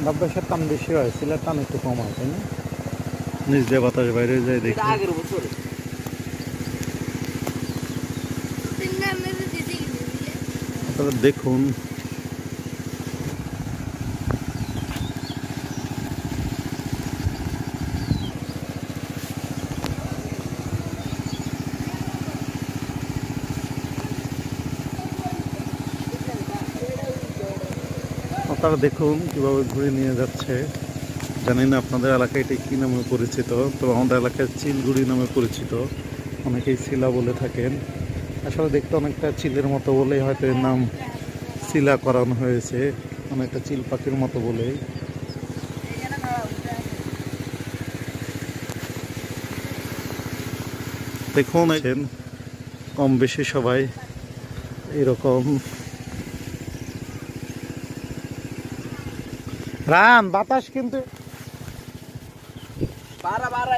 বাতাসের টান বেশি হয়, সিলের টান একটু কম হয়, তাই না? নিচ দিয়ে বাতাস বাইরে যায় দেখি। আপনারা দেখুন আপনারা দেখুন কিভাবে ঘুরে নিয়ে যাচ্ছে। জানি না আপনাদের এলাকায় এটা কী নামে পরিচিত, তো আমাদের এলাকায় চিলগুড়ি নামে পরিচিত, অনেকেই শিলা বলে থাকেন। আসলে দেখতে অনেকটা চিলের মতো বলেই হয়তো এর নাম শিলা করানো হয়েছে, অনেকটা চিল পাখির মতো বলেই। দেখুন কম বেশি সবাই এরকম। রান বাতাস কিন্তু বারা বারা